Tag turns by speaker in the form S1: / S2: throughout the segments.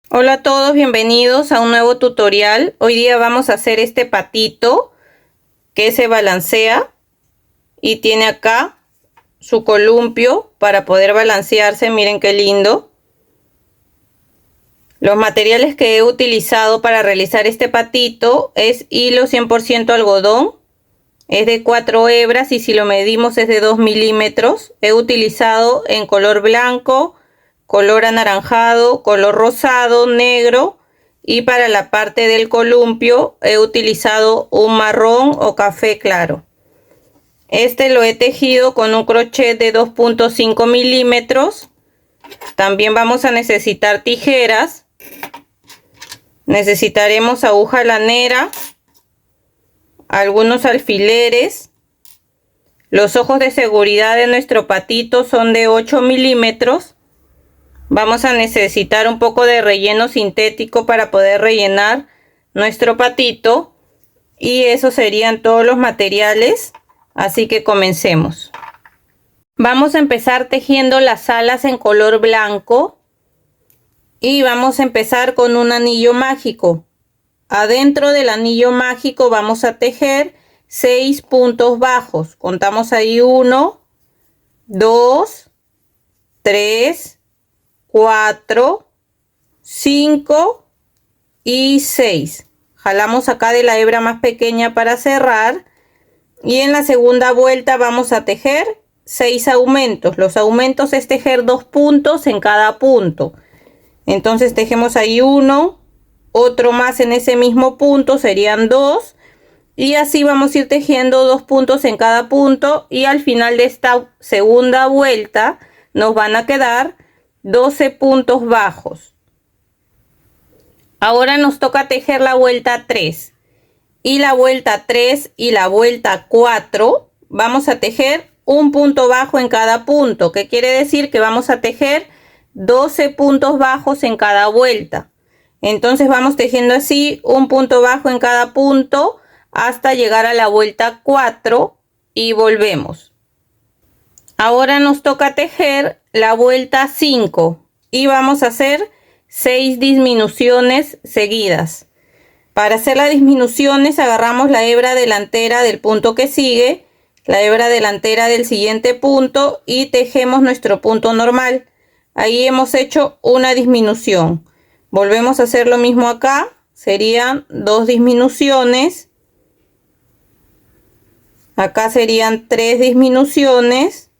S1: Hola a todos, bienvenidos a un nuevo tutorial. Hoy día vamos a hacer este patito que se balancea y tiene acá su columpio para poder balancearse. Miren qué lindo. Los materiales que he utilizado para realizar este patito es hilo 100% algodón. Es de 4 hebras y si lo medimos es de 2 milímetros. He utilizado en color blanco, color anaranjado, color rosado, negro, y para la parte del columpio he utilizado un marrón o café claro. Este lo he tejido con un crochet de 2.5 milímetros. También vamos a necesitar tijeras. Necesitaremos aguja lanera, algunos alfileres. Los ojos de seguridad de nuestro patito son de 8 milímetros. Vamos a necesitar un poco de relleno sintético para poder rellenar nuestro patito. Y esos serían todos los materiales. Así que comencemos. Vamos a empezar tejiendo las alas en color blanco. Y vamos a empezar con un anillo mágico. Adentro del anillo mágico vamos a tejer 6 puntos bajos. Contamos ahí 1, 2, 3, 4, 5 y 6. Jalamos acá de la hebra más pequeña para cerrar. Y en la segunda vuelta vamos a tejer 6 aumentos. Los aumentos es tejer 2 puntos en cada punto. Entonces tejemos ahí 1, otro más en ese mismo punto, serían 2. Y así vamos a ir tejiendo 2 puntos en cada punto. Y al final de esta segunda vuelta nos van a quedar 12 puntos bajos. Ahora nos toca tejer la vuelta 3. Y la vuelta 3 y la vuelta 4 vamos a tejer un punto bajo en cada punto. ¿Qué quiere decir? Que vamos a tejer 12 puntos bajos en cada vuelta. Entonces vamos tejiendo así un punto bajo en cada punto hasta llegar a la vuelta 4 y volvemos. Ahora nos toca tejer la vuelta 5 y vamos a hacer 6 disminuciones seguidas. Para hacer las disminuciones agarramos la hebra delantera del punto que sigue, la hebra delantera del siguiente punto y tejemos nuestro punto normal. Ahí hemos hecho una disminución. Volvemos a hacer lo mismo acá. Serían 2 disminuciones. Acá serían 3 disminuciones.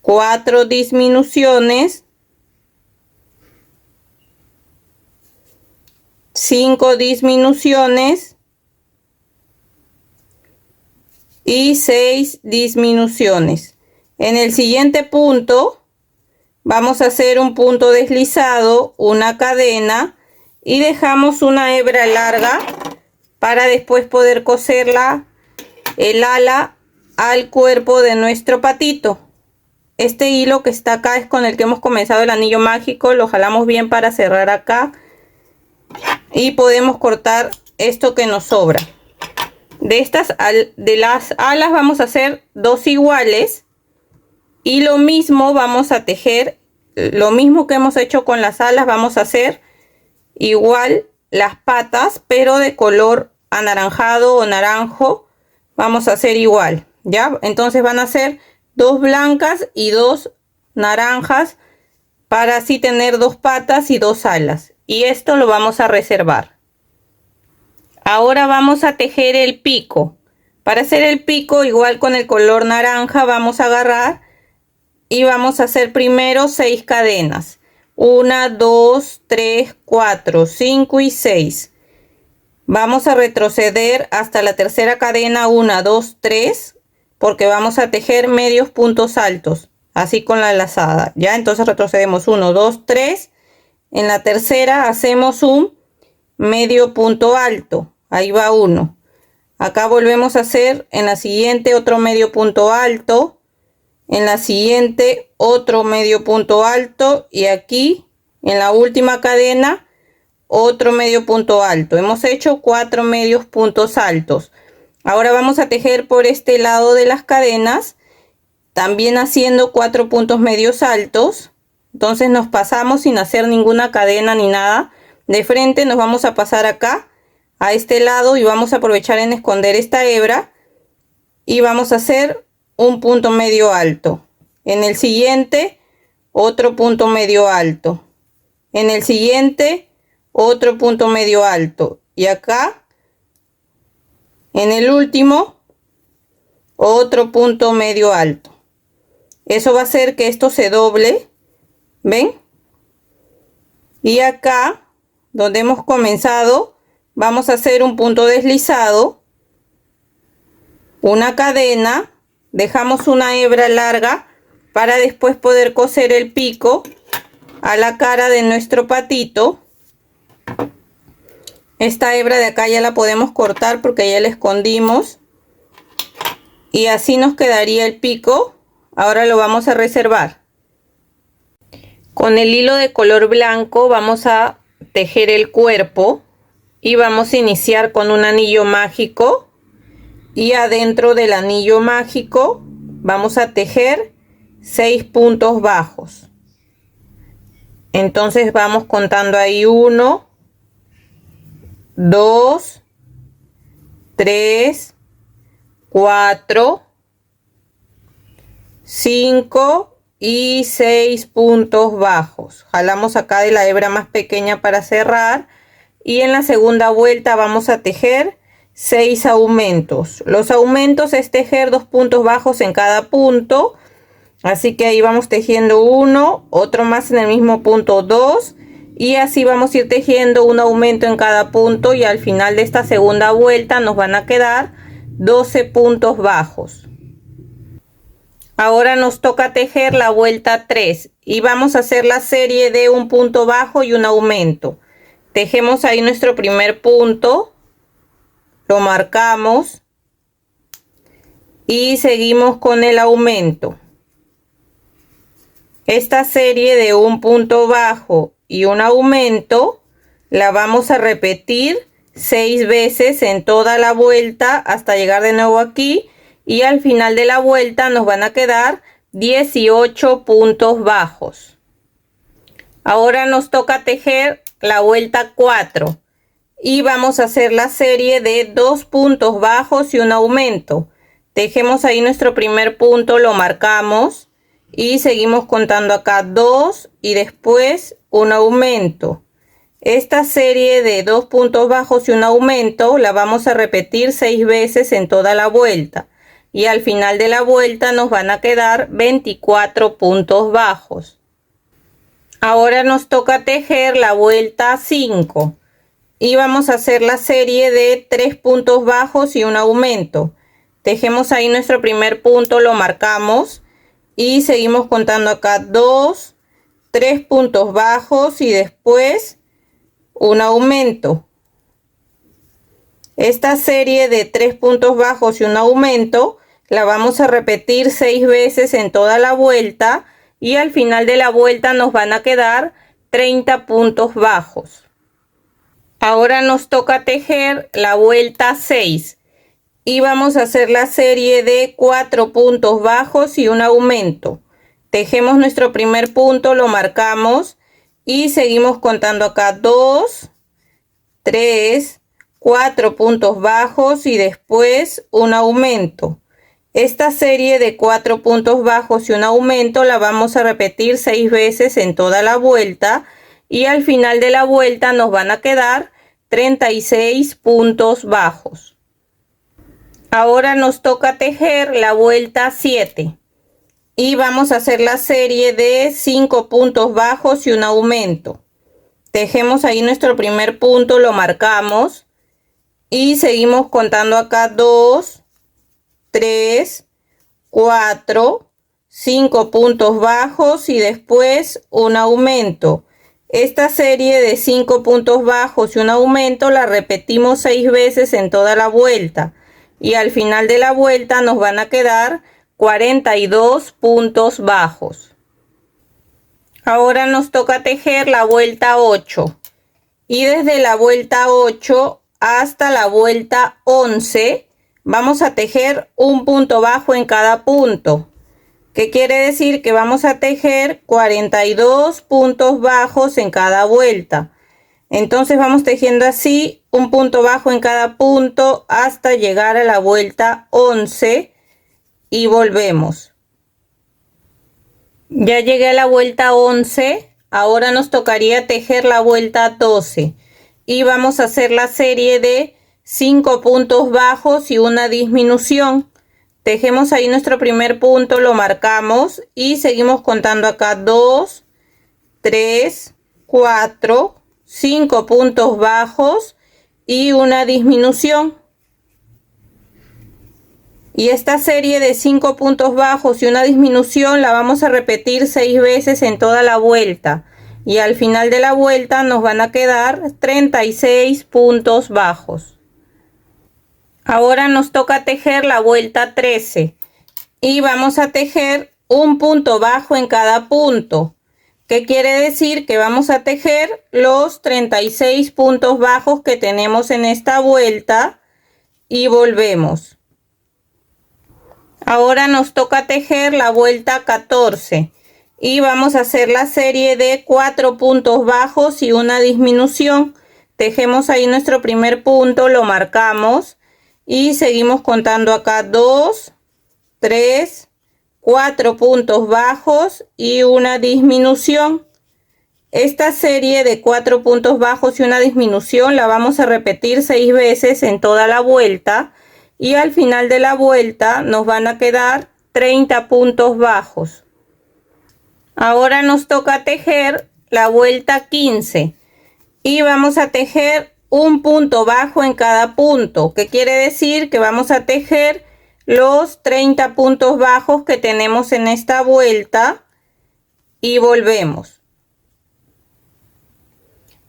S1: 4 disminuciones. 5 disminuciones. Y 6 disminuciones. En el siguiente punto vamos a hacer un punto deslizado, una cadena y dejamos una hebra larga para después poder coserla el ala al cuerpo de nuestro patito. Este hilo que está acá es con el que hemos comenzado el anillo mágico, lo jalamos bien para cerrar acá y podemos cortar esto que nos sobra. De las alas vamos a hacer 2 iguales. Y lo mismo vamos a tejer, lo mismo que hemos hecho con las alas, vamos a hacer igual las patas, pero de color anaranjado o naranjo. Vamos a hacer igual, ¿ya? Entonces van a ser 2 blancas y 2 naranjas para así tener 2 patas y 2 alas. Y esto lo vamos a reservar. Ahora vamos a tejer el pico. Para hacer el pico, igual con el color naranja, vamos a agarrar y vamos a hacer primero 6 cadenas. 1, 2, 3, 4, 5 y 6. Vamos a retroceder hasta la tercera cadena 1, 2, 3, porque vamos a tejer medios puntos altos, así con la lazada. Ya, entonces retrocedemos 1, 2, 3. En la tercera hacemos un medio punto alto. Ahí va 1. Acá volvemos a hacer en la siguiente otro medio punto alto. En la siguiente otro medio punto alto y aquí en la última cadena otro medio punto alto. Hemos hecho 4 medios puntos altos. Ahora vamos a tejer por este lado de las cadenas, también haciendo 4 puntos medios altos. Entonces nos pasamos sin hacer ninguna cadena ni nada. De frente nos vamos a pasar acá, a este lado, y vamos a aprovechar en esconder esta hebra. Y vamos a hacer un punto medio alto. En el siguiente, otro punto medio alto. En el siguiente, otro punto medio alto. Y acá, en el último, otro punto medio alto. Eso va a hacer que esto se doble. ¿Ven? Y acá, donde hemos comenzado, vamos a hacer un punto deslizado, una cadena, dejamos una hebra larga para después poder coser el pico a la cara de nuestro patito. Esta hebra de acá ya la podemos cortar porque ya la escondimos. Y así nos quedaría el pico. Ahora lo vamos a reservar. Con el hilo de color blanco vamos a tejer el cuerpo y vamos a iniciar con un anillo mágico, y adentro del anillo mágico vamos a tejer 6 puntos bajos. Entonces vamos contando ahí 1, 2, 3, 4, 5 y 6 puntos bajos. Jalamos acá de la hebra más pequeña para cerrar, y en la segunda vuelta vamos a tejer 6 aumentos. Los aumentos es tejer 2 puntos bajos en cada punto, así que ahí vamos tejiendo uno, otro más en el mismo punto, 2, y así vamos a ir tejiendo un aumento en cada punto, y al final de esta segunda vuelta nos van a quedar 12 puntos bajos. Ahora nos toca tejer la vuelta 3 y vamos a hacer la serie de un punto bajo y un aumento. Tejemos ahí nuestro primer punto, lo marcamos y seguimos con el aumento. Esta serie de un punto bajo y un aumento la vamos a repetir 6 veces en toda la vuelta hasta llegar de nuevo aquí. Y al final de la vuelta nos van a quedar 18 puntos bajos. Ahora nos toca tejer la vuelta 4 y vamos a hacer la serie de 2 puntos bajos y un aumento. Tejemos ahí nuestro primer punto, lo marcamos y seguimos contando acá 2 y después un aumento. Esta serie de 2 puntos bajos y un aumento la vamos a repetir 6 veces en toda la vuelta. Y al final de la vuelta nos van a quedar 24 puntos bajos. Ahora nos toca tejer la vuelta 5 y vamos a hacer la serie de 3 puntos bajos y un aumento. Tejemos ahí nuestro primer punto, lo marcamos y seguimos contando acá 2, 3 puntos bajos y después un aumento. Esta serie de 3 puntos bajos y un aumento la vamos a repetir 6 veces en toda la vuelta y al final de la vuelta nos van a quedar 30 puntos bajos. Ahora nos toca tejer la vuelta 6 y vamos a hacer la serie de 4 puntos bajos y un aumento. Tejemos nuestro primer punto, lo marcamos y seguimos contando acá 2, 3, 4 puntos bajos y después un aumento. Esta serie de 4 puntos bajos y un aumento la vamos a repetir 6 veces en toda la vuelta y al final de la vuelta nos van a quedar 36 puntos bajos. Ahora nos toca tejer la vuelta 7 y vamos a hacer la serie de 5 puntos bajos y un aumento. Tejemos ahí nuestro primer punto, lo marcamos y seguimos contando acá 2, 3, 4, 5 puntos bajos y después un aumento. Esta serie de 5 puntos bajos y un aumento la repetimos 6 veces en toda la vuelta y al final de la vuelta nos van a quedar 42 puntos bajos. Ahora nos toca tejer la vuelta 8 y desde la vuelta 8 hasta la vuelta 11 vamos a tejer un punto bajo en cada punto. ¿Qué quiere decir? Que vamos a tejer 42 puntos bajos en cada vuelta. Entonces vamos tejiendo así, un punto bajo en cada punto hasta llegar a la vuelta 11 y volvemos. Ya llegué a la vuelta 11, ahora nos tocaría tejer la vuelta 12 y vamos a hacer la serie de 5 puntos bajos y una disminución. Tejemos ahí nuestro primer punto, lo marcamos y seguimos contando acá 2, 3, 4, 5 puntos bajos y una disminución. Y esta serie de 5 puntos bajos y una disminución la vamos a repetir 6 veces en toda la vuelta. Y al final de la vuelta nos van a quedar 36 puntos bajos. Ahora nos toca tejer la vuelta 13 y vamos a tejer un punto bajo en cada punto. ¿Qué quiere decir? Que vamos a tejer los 36 puntos bajos que tenemos en esta vuelta y volvemos. Ahora nos toca tejer la vuelta 14 y vamos a hacer la serie de 4 puntos bajos y una disminución. Tejemos ahí nuestro primer punto, lo marcamos y seguimos contando acá 2, 3, 4 puntos bajos y una disminución. Esta serie de 4 puntos bajos y una disminución la vamos a repetir 6 veces en toda la vuelta y al final de la vuelta nos van a quedar 30 puntos bajos. Ahora nos toca tejer la vuelta 15 y vamos a tejer un punto bajo en cada punto. ¿Qué quiere decir? Que vamos a tejer los 30 puntos bajos que tenemos en esta vuelta y volvemos.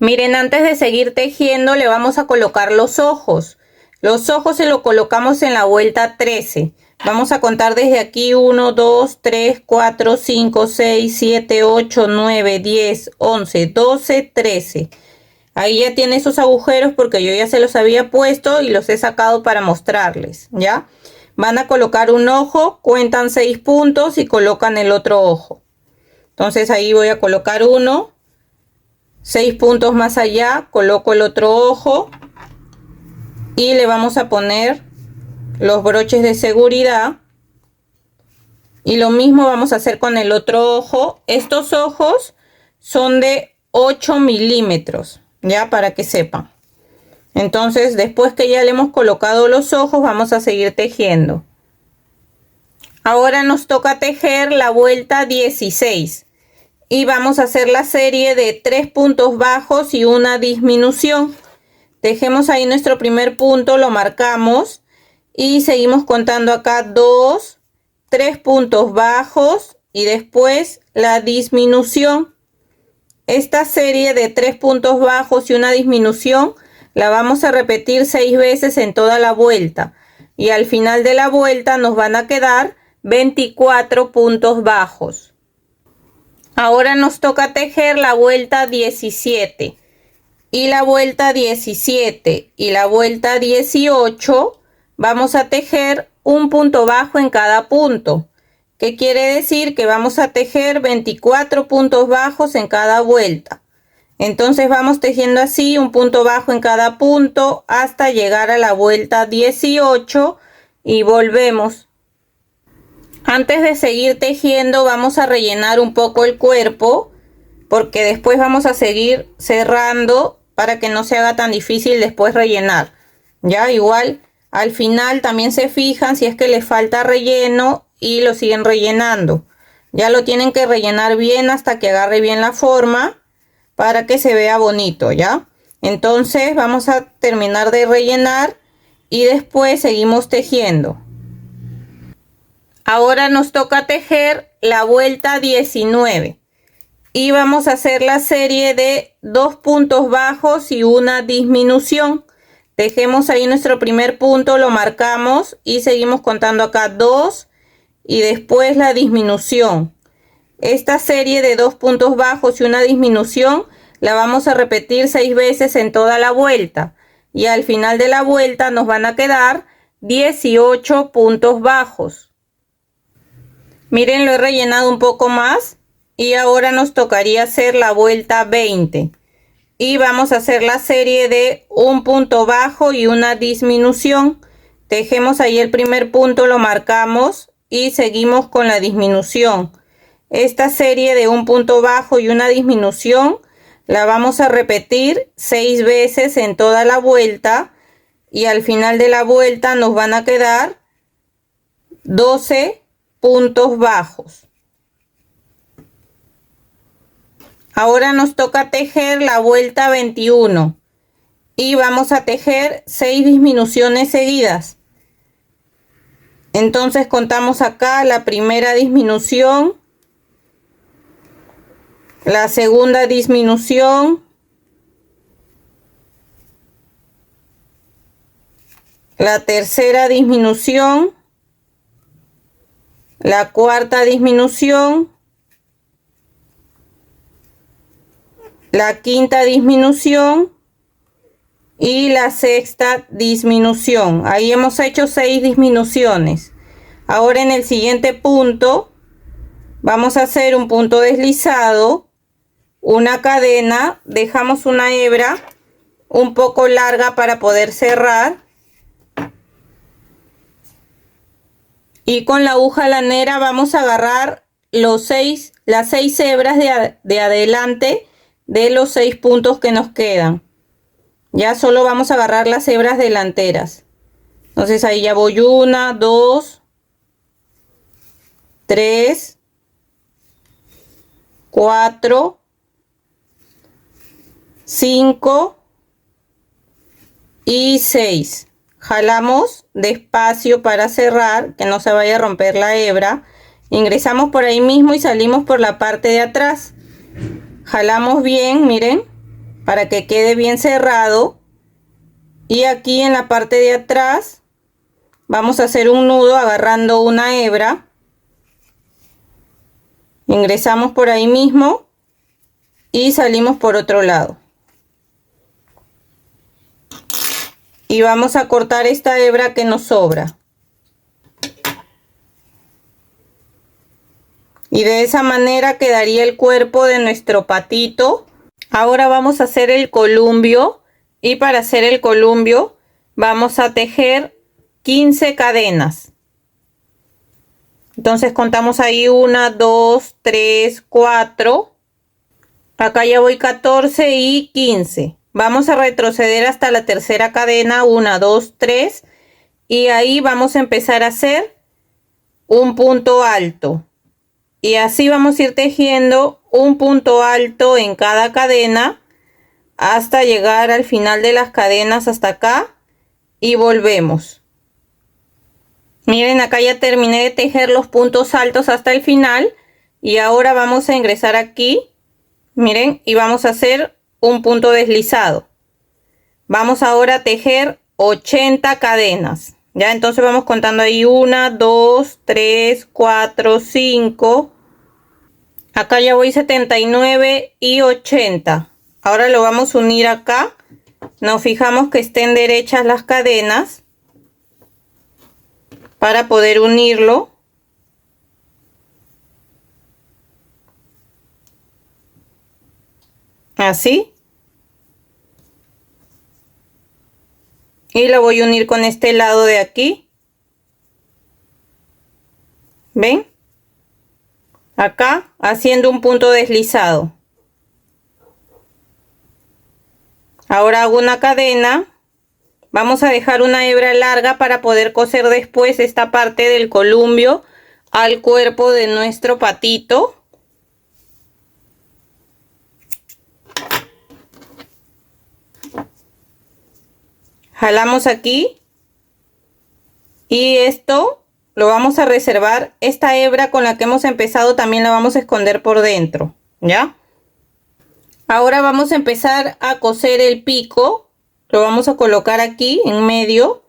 S1: Miren, antes de seguir tejiendo le vamos a colocar los ojos. Los ojos se los colocamos en la vuelta 13. Vamos a contar desde aquí 1, 2, 3, 4, 5, 6, 7, 8, 9, 10, 11, 12, 13. Ahí ya tiene esos agujeros porque yo ya se los había puesto y los he sacado para mostrarles, ¿ya? Van a colocar un ojo, cuentan 6 puntos y colocan el otro ojo. Entonces ahí voy a colocar uno, 6 puntos más allá, coloco el otro ojo y le vamos a poner los broches de seguridad. Y lo mismo vamos a hacer con el otro ojo. Estos ojos son de 8 milímetros. Ya, para que sepan. Entonces, después que ya le hemos colocado los ojos, vamos a seguir tejiendo. Ahora nos toca tejer la vuelta 16 y vamos a hacer la serie de 3 puntos bajos y una disminución. Tejemos ahí nuestro primer punto, lo marcamos y seguimos contando acá 2, 3 puntos bajos y después la disminución. Esta serie de 3 puntos bajos y una disminución la vamos a repetir 6 veces en toda la vuelta y al final de la vuelta nos van a quedar 24 puntos bajos. Ahora nos toca tejer la vuelta 17 y la vuelta 17 y la vuelta 18 vamos a tejer un punto bajo en cada punto. ¿Qué quiere decir? Que vamos a tejer 24 puntos bajos en cada vuelta. Entonces vamos tejiendo así un punto bajo en cada punto hasta llegar a la vuelta 18 y volvemos. Antes de seguir tejiendo vamos a rellenar un poco el cuerpo porque después vamos a seguir cerrando para que no se haga tan difícil después rellenar. Ya igual al final también se fijan si es que les falta relleno y lo siguen rellenando. Ya lo tienen que rellenar bien hasta que agarre bien la forma para que se vea bonito, ¿ya? Entonces vamos a terminar de rellenar y después seguimos tejiendo. Ahora nos toca tejer la vuelta 19 y vamos a hacer la serie de 2 puntos bajos y una disminución. Tejemos ahí nuestro primer punto, lo marcamos y seguimos contando acá 2 y después la disminución. Esta serie de 2 puntos bajos y una disminución la vamos a repetir 6 veces en toda la vuelta y al final de la vuelta nos van a quedar 18 puntos bajos. Miren, lo he rellenado un poco más y ahora nos tocaría hacer la vuelta 20. Y vamos a hacer la serie de un punto bajo y una disminución. Tejemos ahí el primer punto, lo marcamos y seguimos con la disminución. Esta serie de un punto bajo y una disminución la vamos a repetir 6 veces en toda la vuelta y al final de la vuelta nos van a quedar 12 puntos bajos. Ahora nos toca tejer la vuelta 21 y vamos a tejer 6 disminuciones seguidas. Entonces contamos acá la primera disminución, la segunda disminución, la tercera disminución, la cuarta disminución, la quinta disminución y la sexta disminución. Ahí hemos hecho 6 disminuciones. Ahora en el siguiente punto vamos a hacer un punto deslizado, una cadena, dejamos una hebra un poco larga para poder cerrar y con la aguja lanera vamos a agarrar las 6 hebras de adelante de los 6 puntos que nos quedan. Ya solo vamos a agarrar las hebras delanteras. Entonces ahí ya voy 1, 2, 3, 4, 5 y 6. Jalamos despacio para cerrar, que no se vaya a romper la hebra. Ingresamos por ahí mismo y salimos por la parte de atrás. Jalamos bien, miren, para que quede bien cerrado. Y aquí en la parte de atrás vamos a hacer un nudo agarrando una hebra. Ingresamos por ahí mismo y salimos por otro lado. Y vamos a cortar esta hebra que nos sobra. Y de esa manera quedaría el cuerpo de nuestro patito. Ahora vamos a hacer el columpio. Y para hacer el columpio vamos a tejer 15 cadenas. Entonces contamos ahí 1, 2, 3, 4. Acá ya voy 14 y 15. Vamos a retroceder hasta la tercera cadena, 1, 2, 3. Y ahí vamos a empezar a hacer un punto alto. Y así vamos a ir tejiendo un punto alto en cada cadena hasta llegar al final de las cadenas hasta acá y volvemos. Miren, acá ya terminé de tejer los puntos altos hasta el final y ahora vamos a ingresar aquí, miren, y vamos a hacer un punto deslizado. Vamos ahora a tejer 80 cadenas. Ya, entonces vamos contando ahí 1, 2, 3, 4, 5. Acá ya voy 79 y 80. Ahora lo vamos a unir acá. Nos fijamos que estén derechas las cadenas para poder unirlo. Así. Y lo voy a unir con este lado de aquí. ¿Ven? Acá haciendo un punto deslizado. Ahora hago una cadena. Vamos a dejar una hebra larga para poder coser después esta parte del columpio al cuerpo de nuestro patito. Jalamos aquí y esto lo vamos a reservar. Esta hebra con la que hemos empezado también la vamos a esconder por dentro, ¿ya? Ahora vamos a empezar a coser el pico. Lo vamos a colocar aquí en medio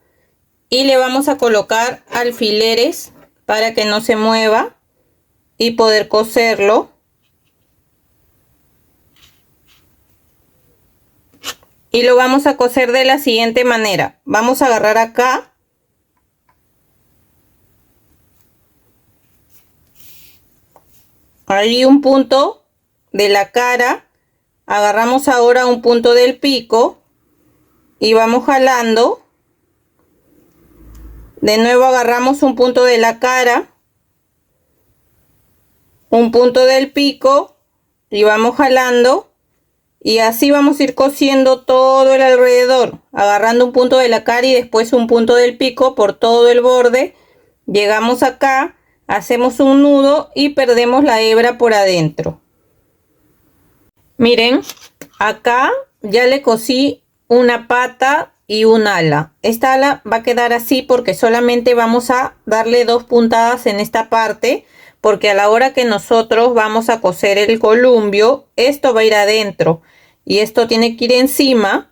S1: y le vamos a colocar alfileres para que no se mueva y poder coserlo. Y lo vamos a coser de la siguiente manera. Vamos a agarrar acá. ahí un punto de la cara, agarramos ahora un punto del pico y vamos jalando. De nuevo agarramos un punto de la cara, un punto del pico y vamos jalando, y así vamos a ir cosiendo todo el alrededor, agarrando un punto de la cara y después un punto del pico por todo el borde. Llegamos acá, hacemos un nudo y perdemos la hebra por adentro. Miren, acá ya le cosí una pata y un ala. Esta ala va a quedar así porque solamente vamos a darle 2 puntadas en esta parte, porque a la hora que nosotros vamos a coser el columpio, esto va a ir adentro y esto tiene que ir encima,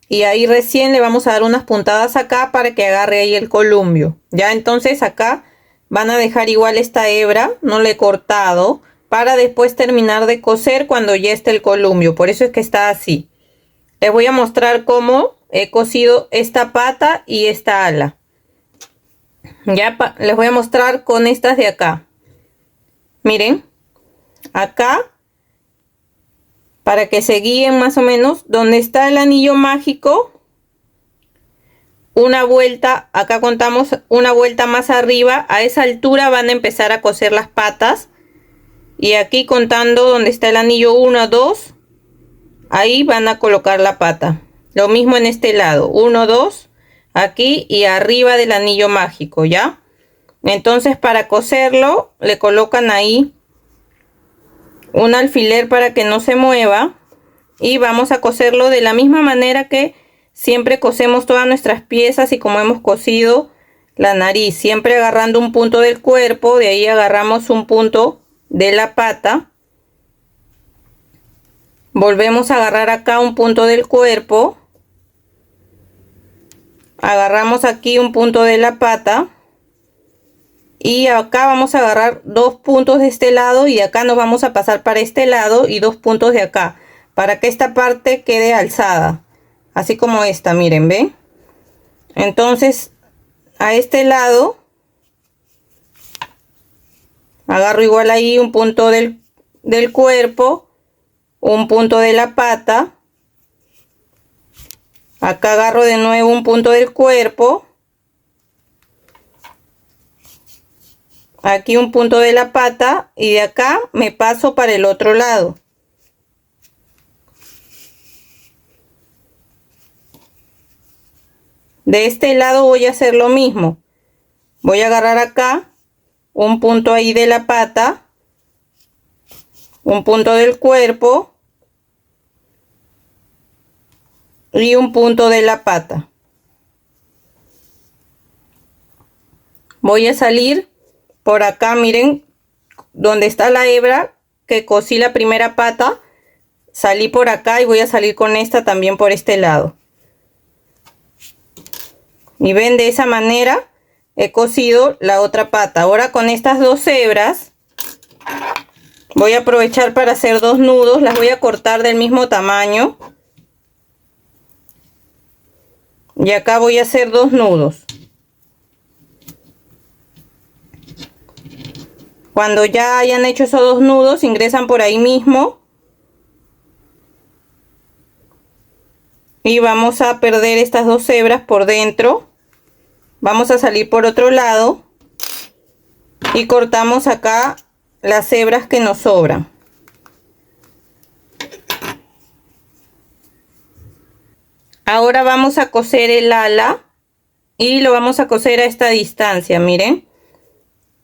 S1: y ahí recién le vamos a dar unas puntadas acá para que agarre ahí el columpio. Ya, entonces acá van a dejar igual esta hebra, no le he cortado, para después terminar de coser cuando ya esté el columpio. Por eso es que está así. Les voy a mostrar cómo he cosido esta pata y esta ala. Ya les voy a mostrar con estas de acá. Miren, acá, para que se guíen más o menos, donde está el anillo mágico, una vuelta, acá contamos una vuelta más arriba, a esa altura van a empezar a coser las patas. Y aquí contando donde está el anillo 1, 2, ahí van a colocar la pata. Lo mismo en este lado, 1, 2, aquí y arriba del anillo mágico, ¿ya? Entonces para coserlo le colocan ahí un alfiler para que no se mueva, y vamos a coserlo de la misma manera que siempre cosemos todas nuestras piezas y como hemos cosido la nariz, siempre agarrando un punto del cuerpo, de ahí agarramos un punto de la pata, volvemos a agarrar acá un punto del cuerpo, agarramos aquí un punto de la pata y acá vamos a agarrar 2 puntos de este lado y acá nos vamos a pasar para este lado y 2 puntos de acá para que esta parte quede alzada, así como esta, miren, ¿ven? Entonces a este lado agarro igual ahí un punto del cuerpo, un punto de la pata, acá agarro de nuevo un punto del cuerpo, aquí un punto de la pata y de acá me paso para el otro lado. De este lado voy a hacer lo mismo, voy a agarrar acá un punto ahí de la pata, un punto del cuerpo y un punto de la pata. Voy a salir por acá, miren, donde está la hebra que cosí la primera pata, salí por acá y voy a salir con esta también por este lado. Y ven, de esa manera he cosido la otra pata. Ahora con estas 2 hebras voy a aprovechar para hacer 2 nudos, las voy a cortar del mismo tamaño. Y acá voy a hacer 2 nudos. Cuando ya hayan hecho esos 2 nudos, ingresan por ahí mismo. Y vamos a perder estas 2 hebras por dentro. Vamos a salir por otro lado. Y cortamos acá las hebras que nos sobran. Ahora vamos a coser el ala. Y lo vamos a coser a esta distancia, miren.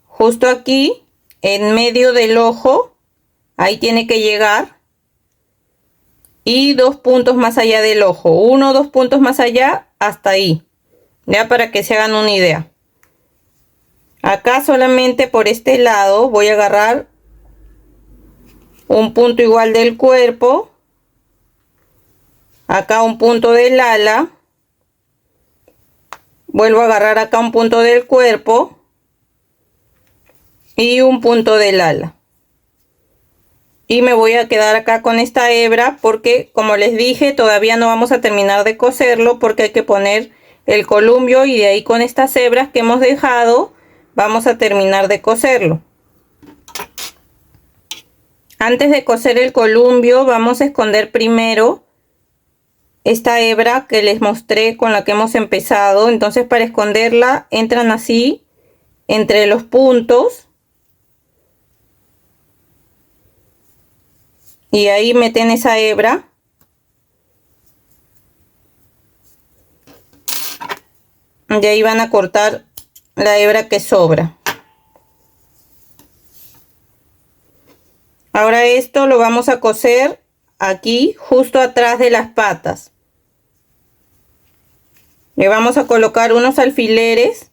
S1: Justo aquí. En medio del ojo, ahí tiene que llegar, y 2 puntos más allá del ojo, 1 o 2 puntos más allá, hasta ahí, ya, para que se hagan una idea. Acá solamente por este lado voy a agarrar un punto igual del cuerpo, acá un punto del ala, vuelvo a agarrar acá un punto del cuerpo y un punto del ala, y me voy a quedar acá con esta hebra porque, como les dije, todavía no vamos a terminar de coserlo porque hay que poner el columpio, y de ahí con estas hebras que hemos dejado vamos a terminar de coserlo. Antes de coser el columpio vamos a esconder primero esta hebra que les mostré con la que hemos empezado. Entonces para esconderla entran así entre los puntos y ahí meten esa hebra. Y ahí van a cortar la hebra que sobra. Ahora esto lo vamos a coser aquí justo atrás de las patas. Le vamos a colocar unos alfileres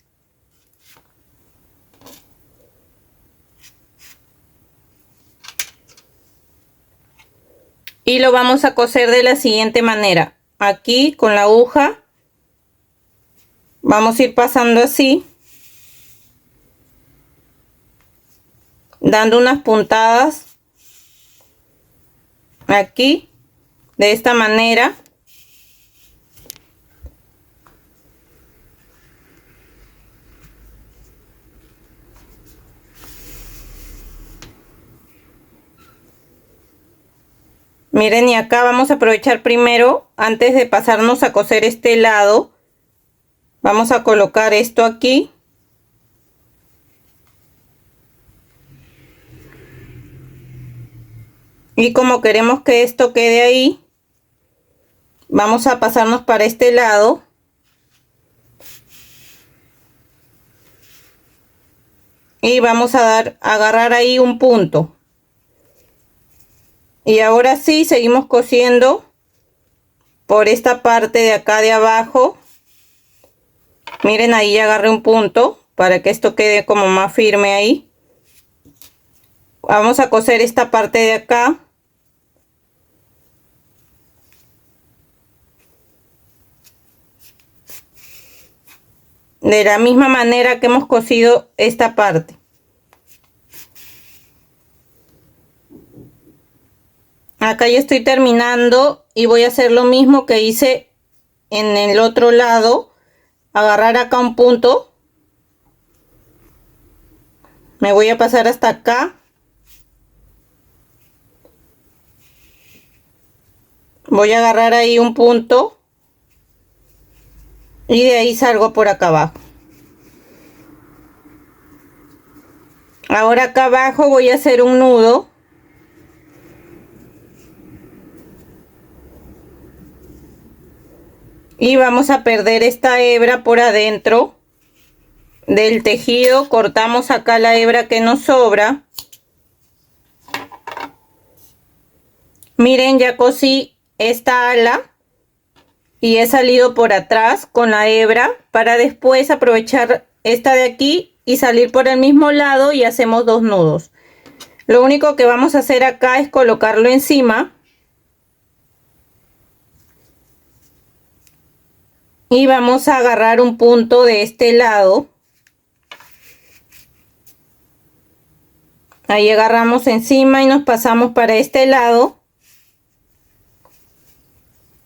S1: y lo vamos a coser de la siguiente manera. Aquí con la aguja vamos a ir pasando así, dando unas puntadas aquí de esta manera. Miren, y acá vamos a aprovechar primero, antes de pasarnos a coser este lado, vamos a colocar esto aquí. Y como queremos que esto quede ahí, vamos a pasarnos para este lado. Y vamos a agarrar ahí un punto. Y ahora sí, seguimos cosiendo por esta parte de acá de abajo. Miren, ahí agarré un punto para que esto quede como más firme ahí. Vamos a coser esta parte de acá. De la misma manera que hemos cosido esta parte. Acá ya estoy terminando y voy a hacer lo mismo que hice en el otro lado. Agarrar acá un punto. Me voy a pasar hasta acá. Voy a agarrar ahí un punto. Y de ahí salgo por acá abajo. Ahora acá abajo voy a hacer un nudo. Y vamos a perder esta hebra por adentro del tejido. Cortamos acá la hebra que nos sobra. Miren, ya cosí esta ala y he salido por atrás con la hebra para después aprovechar esta de aquí y salir por el mismo lado y hacemos dos nudos. Lo único que vamos a hacer acá es colocarlo encima y vamos a agarrar un punto de este lado. Ahí agarramos encima y nos pasamos para este lado.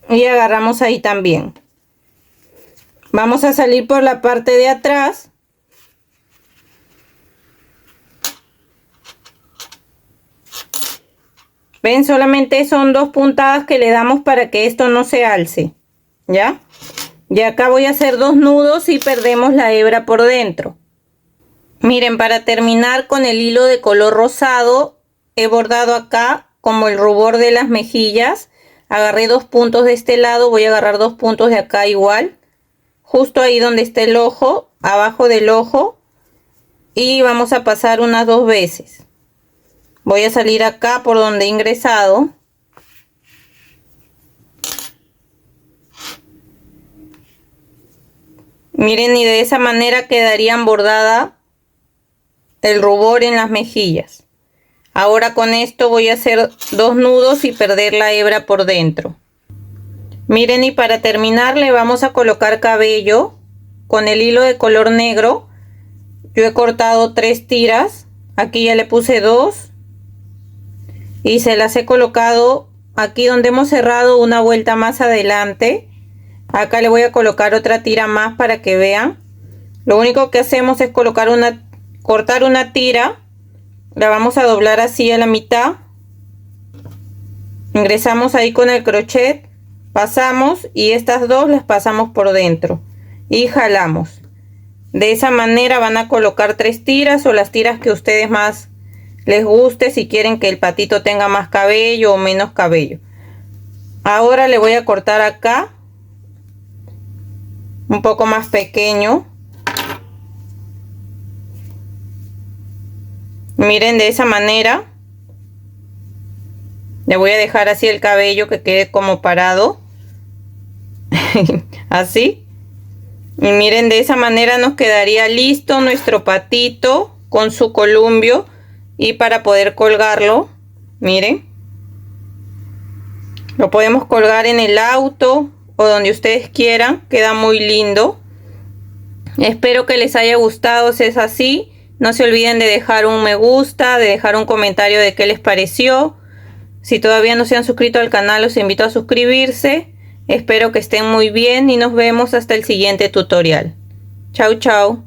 S1: Y agarramos ahí también. Vamos a salir por la parte de atrás. Ven, solamente son dos puntadas que le damos para que esto no se alce. ¿Ya? Y acá voy a hacer dos nudos y perdemos la hebra por dentro. Miren, para terminar con el hilo de color rosado, he bordado acá como el rubor de las mejillas. Agarré dos puntos de este lado, voy a agarrar dos puntos de acá igual. Justo ahí donde está el ojo, abajo del ojo. Y vamos a pasar unas dos veces. Voy a salir acá por donde he ingresado. Miren, y de esa manera quedarían bordada el rubor en las mejillas. Ahora con esto voy a hacer dos nudos y perder la hebra por dentro. Miren, y para terminar le vamos a colocar cabello con el hilo de color negro. Yo he cortado 3 tiras. Aquí ya le puse 2. Y se las he colocado aquí donde hemos cerrado una vuelta más adelante. Acá le voy a colocar otra tira más para que vean. Lo único que hacemos es cortar una tira. La vamos a doblar así a la mitad Ingresamos ahí con el crochet, pasamos y estas dos las pasamos por dentro y jalamos. De esa manera van a colocar 3 tiras o las tiras que a ustedes más les guste, si quieren que el patito tenga más cabello o menos cabello. Ahora le voy a cortar acá un poco más pequeño. Miren, de esa manera le voy a dejar así el cabello que quede como parado. Así. Y miren, de esa manera nos quedaría listo nuestro patito con su columpio. Y para poder colgarlo, miren, lo podemos colgar en el auto o donde ustedes quieran. Queda muy lindo. Espero que les haya gustado. Si es así, no se olviden de dejar un me gusta, de dejar un comentario de qué les pareció. Si todavía no se han suscrito al canal, los invito a suscribirse. Espero que estén muy bien y nos vemos hasta el siguiente tutorial. Chau, chau.